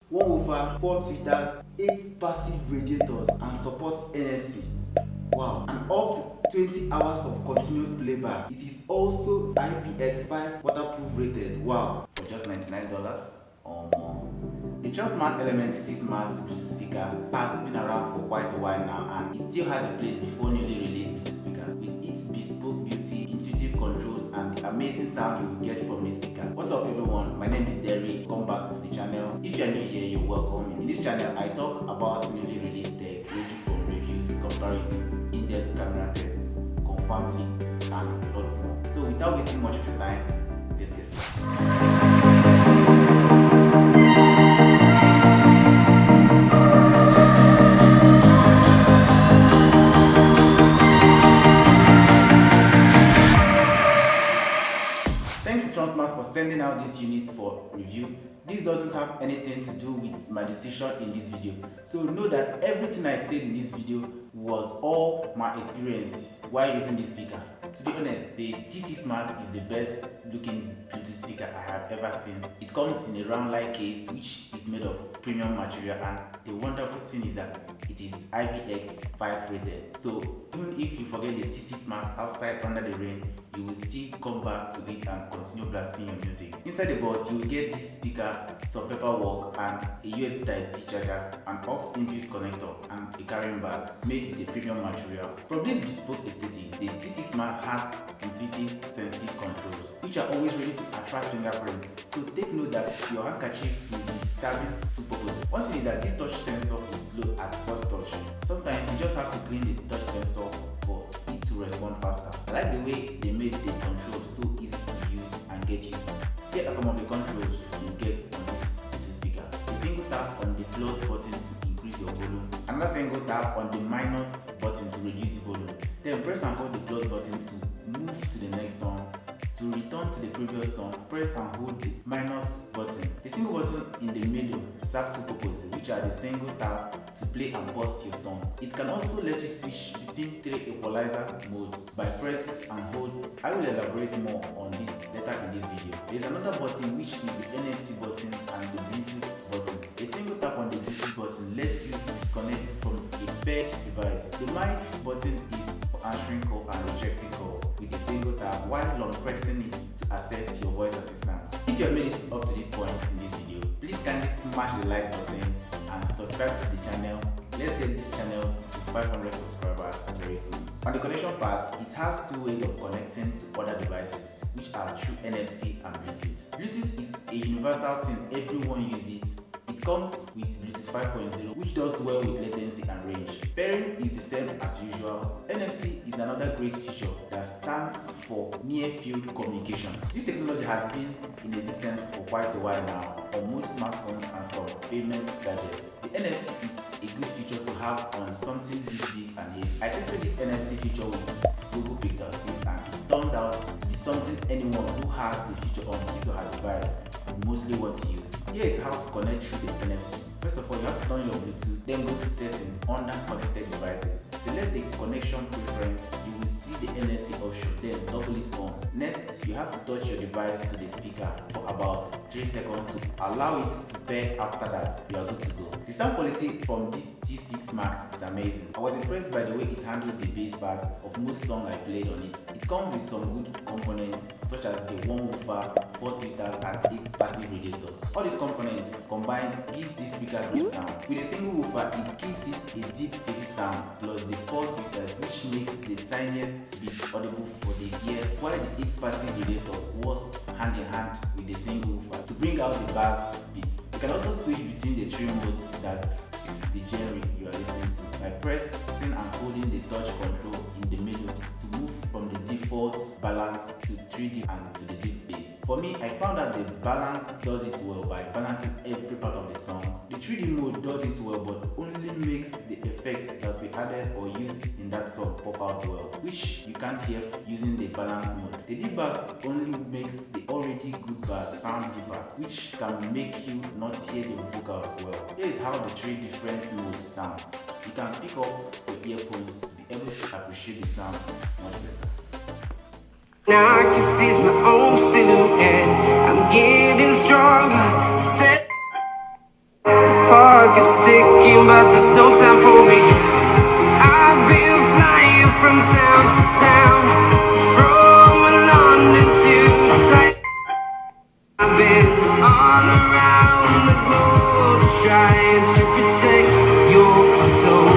1 woofer, 4 tweeters, 8 passive radiators, and supports NFC. Wow, and up to 20 hours of continuous playback. It is also IPX5 waterproof rated. Wow, for just $99 or more. The Tronsmart Element 6 Mass Bluetooth speaker has been around for quite a while now, and it still has a place before newly released Bluetooth speakers. With its bespoke beauty, intuitive controls, and the amazing sound you will get from this speaker. What's up everyone, my name is Derry. Welcome back to the channel. If you are new here, you're welcome. In this channel, I talk about newly released tech, ranging from reviews, comparison, in-depth camera tests, confirmed leaks, and lots more. So without wasting much of your time, let's get started. Thanks to Tronsmart for sending out this unit for review. This doesn't have anything to do with my decision in this video. So know that everything I said in this video was all my experience while using this speaker. To be honest, the T6 Max is the best looking Bluetooth speaker I have ever seen. It comes in a round-like case which is made of premium material, and the wonderful thing is that it is IPX5 rated. So even if you forget the T6 Max outside under the rain, you will still come back to it and continue blasting your music. Inside the box, you will get this speaker, some paperwork, and a USB Type-C charger, an aux input connector, and a carrying bag made with a premium material. From this bespoke aesthetics, the T6 Max has intuitive, sensitive controls, which are always ready to attract fingerprint. So take note that your handkerchief will be serving two purposes. One thing is that this touch sensor is slow at first touch. Sometimes you just have to clean the touch sensor for it to respond faster. I like the way they made the controls so easy to use and get used to. Here are some of the controls you get on this Bluetooth speaker. A single tap on the plus button to increase your volume, another single tap on the minus button to reduce the volume, then press and hold the plus button to move to the next song. To return to the previous song, press and hold the minus button. The single button in the middle serves two purposes, which are the single tap to play and pause your song. It can also let you switch between 3 equalizer modes by press and hold. I will elaborate more on this later in this video. There is another button which is the NFC button and the Bluetooth button. A single tap on the Bluetooth button lets you disconnect from a paired device. The mic button is for answering calls and rejecting calls with a single tap, while long pressing it to access your voice assistant. If you have made it up to this point in this video, please kindly smash the like button and subscribe to the channel. Let's get this channel to 500 subscribers very soon. On the connection part, it has two ways of connecting to other devices, which are through NFC and Bluetooth. Bluetooth is a universal thing, everyone uses it. It comes with Bluetooth 5.0, which does well with latency and range. Pairing is the same as usual. NFC is another great feature that stands for near field communication. This technology has been in existence for quite a while now on most smartphones and some payment gadgets. The NFC is a good feature to have on something this big and heavy. I tested this NFC feature with Google Pixel 6 and it turned out to be something anyone who has the feature on his or her device would mostly want to use. Here is how to connect through the NFC. First of all, you have to turn your Bluetooth, then go to settings under connected devices. Select the connection preference, you will see the NFC option, then toggle it on. Next, you have to touch your device to the speaker for about 3 seconds to allow it to pair. After that, you are good to go. The sound quality from this T6 Max is amazing. I was impressed by the way it handled the bass part of most songs I played on it. It comes with some good components such as the 1 woofer, 4 tweeters, and 8 passive radiators. All these components combined gives this speaker good sound. With a single woofer, it gives it a deep, heavy sound, plus the 4 tweeters, which makes the tiniest bit audible for the ear, while the 8 passive radiators works hand in hand with the single woofer to bring out the bass bits. You can also switch between the 3 modes that suits the genre you are listening to by pressing and holding the touch control in the middle to move from the default balance to 3D and to the deep bass. For me, I found that the balance does it well by balancing every part of the song. The 3D mode does it well, but only makes the effects that we added or used in that song pop out well, which you can't hear using the balance mode. The deep bass only makes the already good bass sound deeper, which can make you not hear the vocals well. Here is how the 3 different modes sound. You can pick up your earphones to be able to appreciate the sound much better. Now I can see my own silhouette. I'm getting stronger. clock is ticking, but there's no time for me. I've been flying from town to town, from London to Taiwan. I've been all around the globe trying to protect your soul.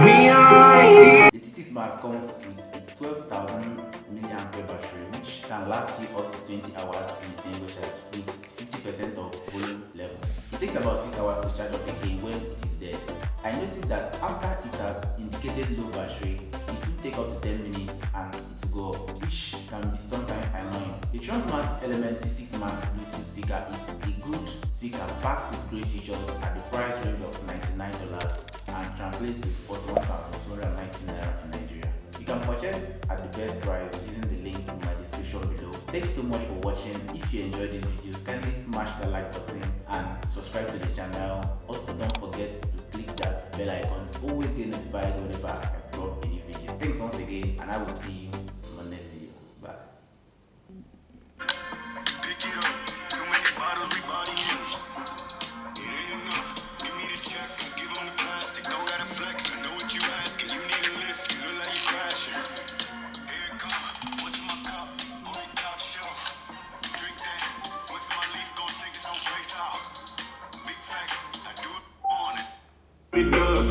We are here. The Tronsmart comes with a 12,000 mAh battery which can last you up to 20 hours in a single charge with 50% of volume level. It takes about 6 hours to charge up again when it is dead. I noticed that after it has indicated low battery, it will take up to 10 minutes and it will go up, which can be sometimes annoying. The Tronsmart Element T6 Max Bluetooth speaker is a good speaker packed with great features at the price range of $99 and translates to 41,290 naira in Nigeria. You can purchase at the best price using the link in my description below. Thanks so much for watching. If you enjoyed this video, kindly smash the like button and subscribe to the channel. Also, don't forget to click that bell icon to always get notified whenever I drop a new video. Thanks once again, and I will see you in my next video. Bye. It does,